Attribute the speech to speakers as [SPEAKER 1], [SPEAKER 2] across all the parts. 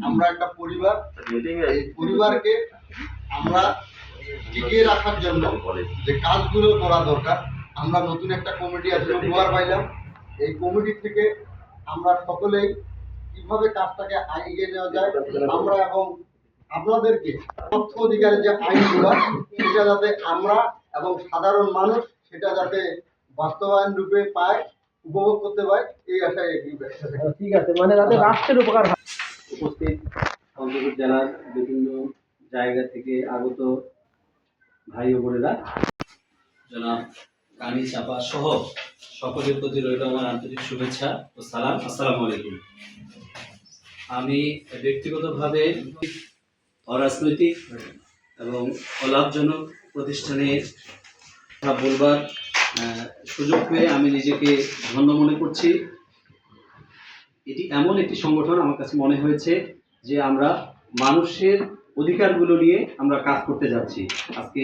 [SPEAKER 1] আমরা একটা পরিবার, এই পরিবারকে আমরা টিকিয়ে রাখার জন্য যে কাজগুলো করা দরকার, আমরা নতুন একটা কমিটি আজকে উপহার পাইলাম। এই কমিটি থেকে আমরা সকলেই কিভাবে কাজটাকে এগিয়ে নেওয়া যায়, আমরা এবং আপনাদেরকে তথ্য অধিকারের যে আইনগুলো সেটা যাতে আমরা এবং সাধারণ মানুষ সেটা যাতে বাস্তবায়ন রূপে পায়, উপভোগ করতে পায়, এই আশায়
[SPEAKER 2] ঠিক আছে, মানে যাতে রাষ্ট্রের উপকার হয়।
[SPEAKER 3] উপস্থিত পঞ্চগড় জেলার বিভিন্ন জায়গা থেকে আগত ভাই ও বোনেরা, জনাব কানি চাপা সহ সকলের প্রতি রইল আমার আন্তরিক শুভেচ্ছা ও সালাম। আসসালামু আলাইকুম। আমি ব্যক্তিগতভাবে অরাজনৈতিক এবং অলাভজনক প্রতিষ্ঠানে বলবার সুযোগ পেয়ে আমি নিজেকে ধন্য মনে করছি। এটি এমন একটি সংগঠন আমার কাছে মনে হয়েছে যে আমরা মানুষের অধিকারগুলো নিয়ে আমরা কাজ করতে যাচ্ছি। আজকে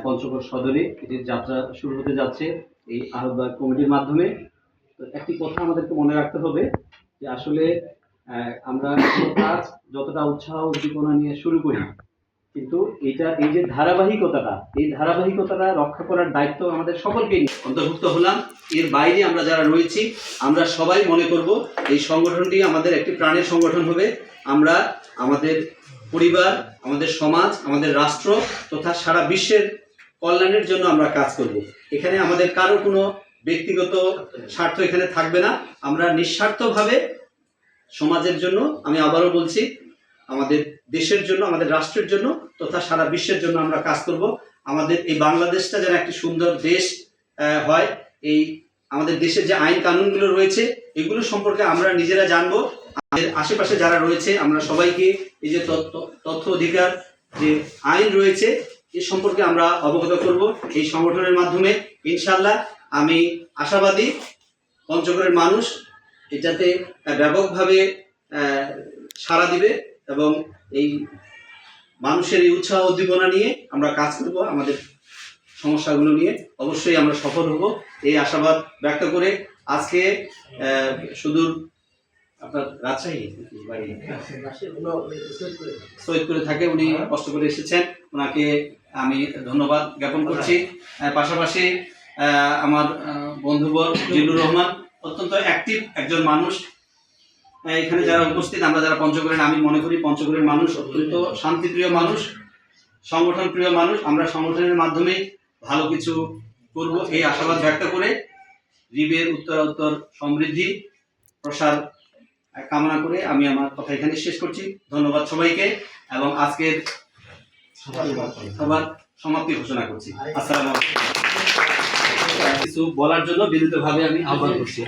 [SPEAKER 3] পঞ্চগড় সদরে এটির যাত্রা শুরু হতে যাচ্ছে এই আহ্বায়ক কমিটির মাধ্যমে। তো একটি কথা আমাদেরকে মনে রাখতে হবে যে আসলে আমরা কাজ যতটা উৎসাহ উদ্দীপনা নিয়ে শুরু করি, কিন্তু এই যে ধারাবাহিকতাটা রক্ষা করার দায়িত্ব আমাদের সকলকেই অন্তর্ভুক্ত হলাম। এর বাইরে আমরা যারা রয়েছি আমরা সবাই মনে করব এই সংগঠনটি আমাদের একটি প্রাণের সংগঠন হবে। আমরা আমাদের পরিবার, আমাদের সমাজ, আমাদের রাষ্ট্র তথা সারা বিশ্বের কল্যাণের জন্য আমরা কাজ করব। এখানে আমাদের কারো কোনো ব্যক্তিগত স্বার্থ এখানে থাকবে না। আমরা নিঃস্বার্থভাবে সমাজের জন্য, আমি আবারও বলছি, আমাদের দেশের জন্য, আমাদের রাষ্ট্রের জন্য তথা সারা বিশ্বের জন্য আমরা কাজ করব। আমাদের এই বাংলাদেশটা যেন একটি সুন্দর দেশ হয়, এই আমাদের দেশের যে আইন কানুনগুলো রয়েছে এগুলো সম্পর্কে আমরা নিজেরা জানবো। আমাদের আশেপাশে যারা রয়েছে আমরা সবাইকে এই যে তথ্য অধিকার যে আইন রয়েছে এ সম্পর্কে আমরা অবগত করব এই সংগঠনের মাধ্যমে। ইনশাআল্লাহ আমি আশাবাদী পঞ্চগড়ের মানুষ এটাতে ব্যাপকভাবে সাড়া দিবে এবং এই মানুষের এই উৎসাহ উদ্দীপনা নিয়ে আমরা কাজ করব। আমাদের সমস্যাগুলো নিয়ে অবশ্যই আমরা সফল হব এই আশাবাদ ব্যক্ত করে আজকে সুদূর আপনার রাজশাহী বাড়ি সৈয়দপুরে থাকে, উনি কষ্ট করে এসেছেন, ওনাকে আমি ধন্যবাদ জ্ঞাপন করছি। পাশাপাশি আমার বন্ধুবর জিল্লুর রহমান অত্যন্ত অ্যাক্টিভ একজন মানুষ। এখানে যারা উপস্থিত আমরা যারা পঞ্চগড়ের, আমি মনে করি পঞ্চগড়ের মানুষ অত্যন্ত শান্তিপ্রিয় মানুষ, সংগঠন প্রিয় মানুষ। আমরা সংগঠনের মাধ্যমে ভালো কিছু করব এই আশাবাদ ব্যক্ত করে রিবের উত্তরোত্তর সমৃদ্ধি প্রসার কামনা করে আমি আমার কথা এখানে শেষ করছি। ধন্যবাদ সবাইকে এবং আজকের সবার সমাপ্তি ঘোষণা করছি। আসসালামু আলাইকুম। কিছু বলার জন্য বিনীতভাবে আমি আহ্বান করছি।